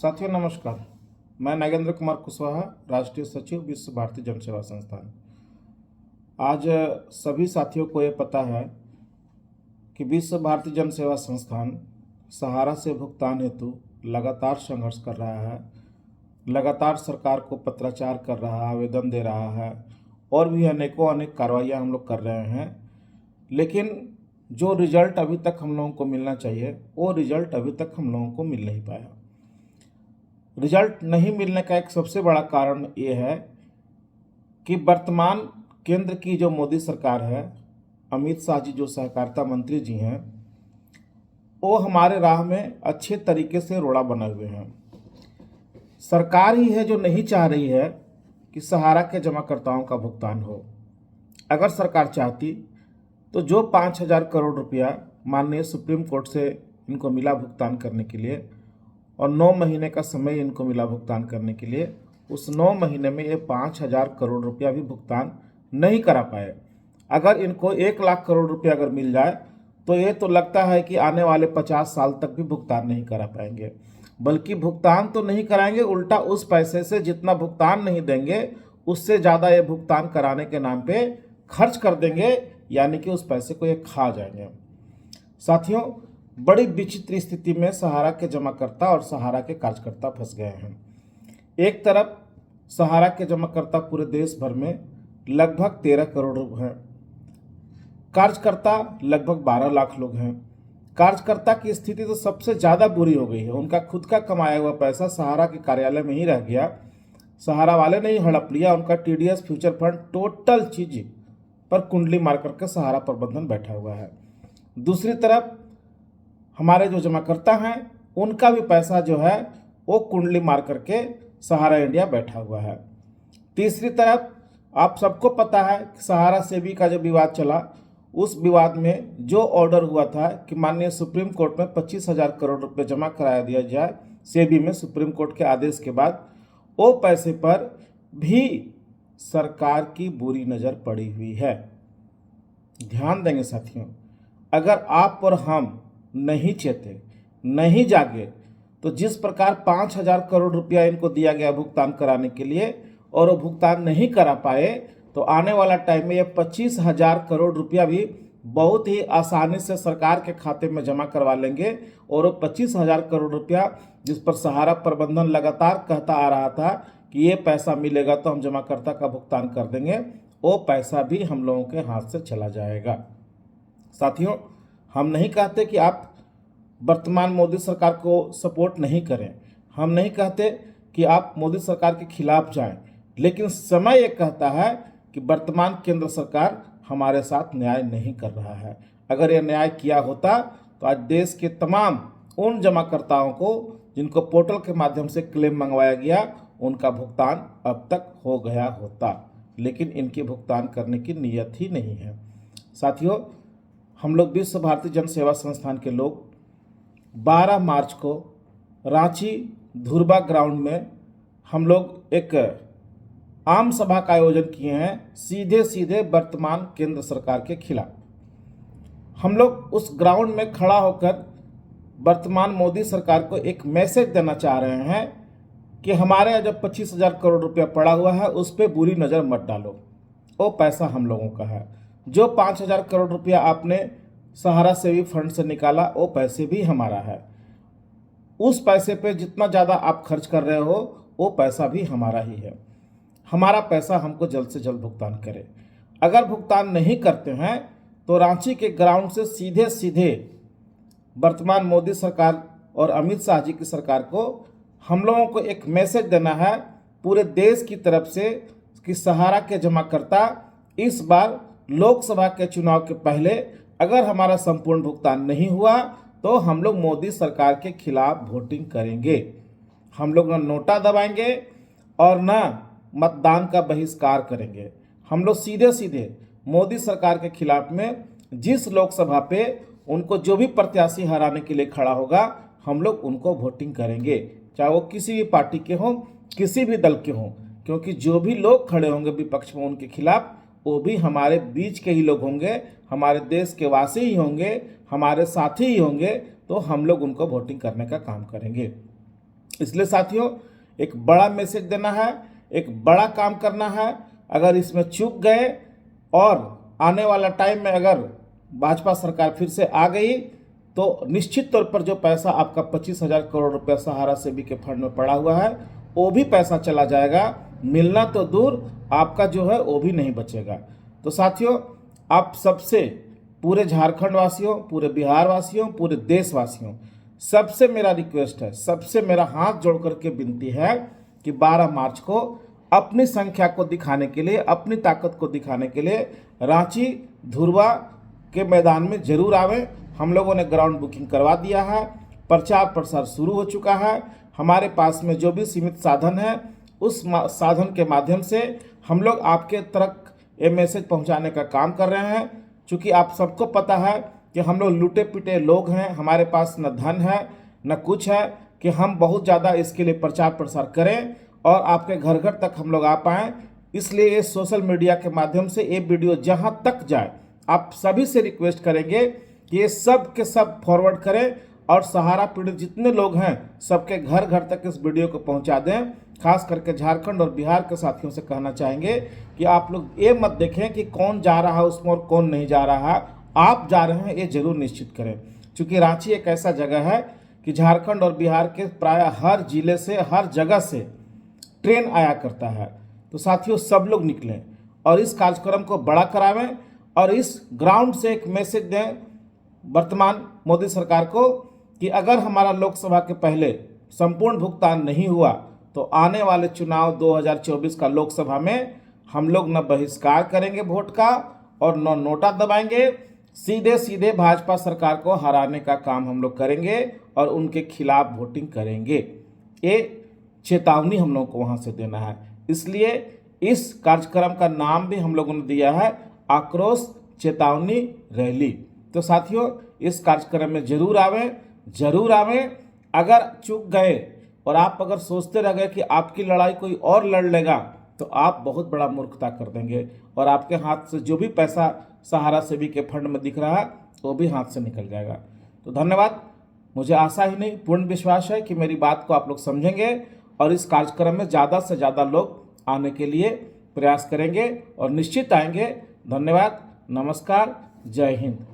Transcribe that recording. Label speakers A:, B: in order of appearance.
A: साथियों नमस्कार। मैं नागेंद्र कुमार कुशवाहा, राष्ट्रीय सचिव विश्व भारती जन सेवा संस्थान। आज सभी साथियों को ये पता है कि विश्व भारती जन सेवा संस्थान सहारा से भुगतान हेतु लगातार संघर्ष कर रहा है, लगातार सरकार को पत्राचार कर रहा है, आवेदन दे रहा है और भी अनेक कार्रवाइयाँ हम लोग कर रहे हैं। लेकिन जो रिजल्ट अभी तक हम लोगों को मिलना चाहिए वो रिजल्ट अभी तक हम लोगों को मिल नहीं पाया। रिजल्ट नहीं मिलने का एक सबसे बड़ा कारण ये है कि वर्तमान केंद्र की जो मोदी सरकार है, अमित शाह जी जो सहकारिता मंत्री जी हैं, वो हमारे राह में अच्छे तरीके से रोड़ा बना हुए हैं। सरकार ही है जो नहीं चाह रही है कि सहारा के जमाकर्ताओं का भुगतान हो। अगर सरकार चाहती तो जो 5,000 करोड़ रुपया माननीय सुप्रीम कोर्ट से इनको मिला भुगतान करने के लिए और 9 महीने का समय इनको मिला भुगतान करने के लिए, उस 9 महीने में ये 5,000 करोड़ रुपया भी भुगतान नहीं करा पाए। अगर इनको 1 लाख करोड़ रुपया अगर मिल जाए तो ये तो लगता है कि आने वाले 50 साल तक भी भुगतान नहीं करा पाएंगे। बल्कि भुगतान तो नहीं कराएंगे, उल्टा उस पैसे से जितना भुगतान नहीं देंगे उससे ज़्यादा ये भुगतान कराने के नाम पे खर्च कर देंगे, यानी कि उस पैसे को ये खा जाएंगे। साथियों, बड़ी विचित्र स्थिति में सहारा के जमाकर्ता और सहारा के कार्यकर्ता फंस गए हैं। एक तरफ सहारा के जमाकर्ता पूरे देश भर में लगभग 13 करोड़ हैं, कार्यकर्ता लगभग 12 लाख लोग हैं। कार्यकर्ता की स्थिति तो सबसे ज़्यादा बुरी हो गई है। उनका खुद का कमाया हुआ पैसा सहारा के कार्यालय में ही रह गया, सहारा वाले ने ही हड़प लिया। उनका टीडीएस फ्यूचर फंड टोटल चीज पर कुंडली मार करके सहारा प्रबंधन बैठा हुआ है। दूसरी तरफ हमारे जो जमाकर्ता हैं उनका भी पैसा जो है वो कुंडली मार करके सहारा इंडिया बैठा हुआ है। तीसरी तरफ आप सबको पता है कि सहारा सेबी का जो विवाद चला, उस विवाद में जो ऑर्डर हुआ था कि माननीय सुप्रीम कोर्ट में 25,000 करोड़ रुपए जमा कराया दिया जाए सेबी में, सुप्रीम कोर्ट के आदेश के बाद वो पैसे पर भी सरकार की बुरी नज़र पड़ी हुई है। ध्यान देंगे साथियों, अगर आप और हम नहीं चेते, नहीं जागे, तो जिस प्रकार 5,000 करोड़ रुपया इनको दिया गया भुगतान कराने के लिए और वो भुगतान नहीं करा पाए, तो आने वाला टाइम में ये 25,000 करोड़ रुपया भी बहुत ही आसानी से सरकार के खाते में जमा करवा लेंगे। और वो 25,000 करोड़ रुपया जिस पर सहारा प्रबंधन लगातार कहता आ रहा था कि ये पैसा मिलेगा तो हम जमाकर्ता का भुगतान कर देंगे, वो पैसा भी हम लोगों के हाथ से चला जाएगा। साथियों, हम नहीं कहते कि आप वर्तमान मोदी सरकार को सपोर्ट नहीं करें, हम नहीं कहते कि आप मोदी सरकार के खिलाफ जाएं, लेकिन समय ये कहता है कि वर्तमान केंद्र सरकार हमारे साथ न्याय नहीं कर रहा है। अगर ये न्याय किया होता तो आज देश के तमाम उन जमाकर्ताओं को जिनको पोर्टल के माध्यम से क्लेम मंगवाया गया, उनका भुगतान अब तक हो गया होता, लेकिन इनकी भुगतान करने की नीयत ही नहीं है। साथियों, हम लोग विश्व भारती जन सेवा संस्थान के लोग 12 मार्च को रांची धुरबा ग्राउंड में हम लोग एक आम सभा का आयोजन किए हैं, सीधे वर्तमान केंद्र सरकार के खिलाफ। हम लोग उस ग्राउंड में खड़ा होकर वर्तमान मोदी सरकार को एक मैसेज देना चाह रहे हैं कि हमारे यहाँ जब 25,000 करोड़ रुपया पड़ा हुआ है उस पर बुरी नज़र मत डालो, वो पैसा हम लोगों का है। जो 5,000 करोड़ रुपया आपने सहारा सेवी फंड से निकाला, वो पैसे भी हमारा है। उस पैसे पे जितना ज़्यादा आप खर्च कर रहे हो वो पैसा भी हमारा ही है। हमारा पैसा हमको जल्द से जल्द भुगतान करें। अगर भुगतान नहीं करते हैं तो रांची के ग्राउंड से सीधे वर्तमान मोदी सरकार और अमित शाह जी की सरकार को हम लोगों को एक मैसेज देना है पूरे देश की तरफ से कि सहारा के जमाकर्ता इस बार लोकसभा के चुनाव के पहले अगर हमारा संपूर्ण भुगतान नहीं हुआ तो हम लोग मोदी सरकार के खिलाफ वोटिंग करेंगे। हम लोग न नोटा दबाएंगे और न मतदान का बहिष्कार करेंगे। हम लोग सीधे मोदी सरकार के खिलाफ में जिस लोकसभा पे उनको जो भी प्रत्याशी हराने के लिए खड़ा होगा, हम लोग उनको वोटिंग करेंगे, चाहे वो किसी भी पार्टी के हों, किसी भी दल के हों, क्योंकि जो भी लोग खड़े होंगे विपक्ष में उनके खिलाफ, वो भी हमारे बीच के ही लोग होंगे, हमारे देश के वासी ही होंगे, हमारे साथी ही होंगे। तो हम लोग उनको वोटिंग करने का काम करेंगे। इसलिए साथियों एक बड़ा मैसेज देना है, एक बड़ा काम करना है। अगर इसमें चूक गए और आने वाला टाइम में अगर भाजपा सरकार फिर से आ गई तो निश्चित तौर पर जो पैसा आपका 25,000 करोड़ रुपया सहारा सेवी के फंड में पड़ा हुआ है वो भी पैसा चला जाएगा, मिलना तो दूर आपका जो है वो भी नहीं बचेगा। तो साथियों आप सबसे, पूरे झारखंड वासियों, पूरे बिहार वासियों, पूरे देशवासियों सबसे मेरा रिक्वेस्ट है, सबसे मेरा हाथ जोड़ करके विनती है कि 12 मार्च को अपनी संख्या को दिखाने के लिए, अपनी ताकत को दिखाने के लिए रांची धुरवा के मैदान में जरूर आवें। हम लोगों ने ग्राउंड बुकिंग करवा दिया है, प्रचार प्रसार शुरू हो चुका है। हमारे पास में जो भी सीमित साधन है उस साधन के माध्यम से हम लोग आपके तक ये मैसेज पहुंचाने का काम कर रहे हैं। चूँकि आप सबको पता है कि हम लोग लूटे पिटे लोग हैं, हमारे पास न धन है न कुछ है कि हम बहुत ज़्यादा इसके लिए प्रचार प्रसार करें और आपके घर घर तक हम लोग आ पाएँ। इसलिए ये सोशल मीडिया के माध्यम से ये वीडियो जहाँ तक जाए आप सभी से रिक्वेस्ट करेंगे कि ये सब के सब फॉरवर्ड करें और सहारा पीड़ित जितने लोग हैं सबके घर घर तक इस वीडियो को पहुंचा दें। खास करके झारखंड और बिहार के साथियों से कहना चाहेंगे कि आप लोग ये मत देखें कि कौन जा रहा है उसमें और कौन नहीं जा रहा है, आप जा रहे हैं ये जरूर निश्चित करें। क्योंकि रांची एक ऐसा जगह है कि झारखंड और बिहार के प्राय हर जिले से, हर जगह से ट्रेन आया करता है। तो साथियों सब लोग निकलें और इस कार्यक्रम को बड़ा करावें और इस ग्राउंड से एक मैसेज दें वर्तमान मोदी सरकार को कि अगर हमारा लोकसभा के पहले संपूर्ण भुगतान नहीं हुआ तो आने वाले चुनाव 2024 का लोकसभा में हम लोग न बहिष्कार करेंगे वोट का और न नोटा दबाएंगे, सीधे सीधे भाजपा सरकार को हराने का काम हम लोग करेंगे और उनके खिलाफ वोटिंग करेंगे। ये चेतावनी हम लोगों को वहाँ से देना है। इसलिए इस कार्यक्रम का नाम भी हम लोगों ने दिया है आक्रोश चेतावनी रैली। तो साथियों इस कार्यक्रम में जरूर आवें। अगर चूक गए और आप अगर सोचते रह गए कि आपकी लड़ाई कोई और लड़ लेगा तो आप बहुत बड़ा मूर्खता कर देंगे और आपके हाथ से जो भी पैसा सहारा सेवी के फंड में दिख रहा है वो भी हाथ से निकल जाएगा। तो धन्यवाद। मुझे आशा ही नहीं पूर्ण विश्वास है कि मेरी बात को आप लोग समझेंगे और इस कार्यक्रम में ज़्यादा से ज़्यादा लोग आने के लिए प्रयास करेंगे और निश्चित आएंगे। धन्यवाद, नमस्कार, जय हिंद।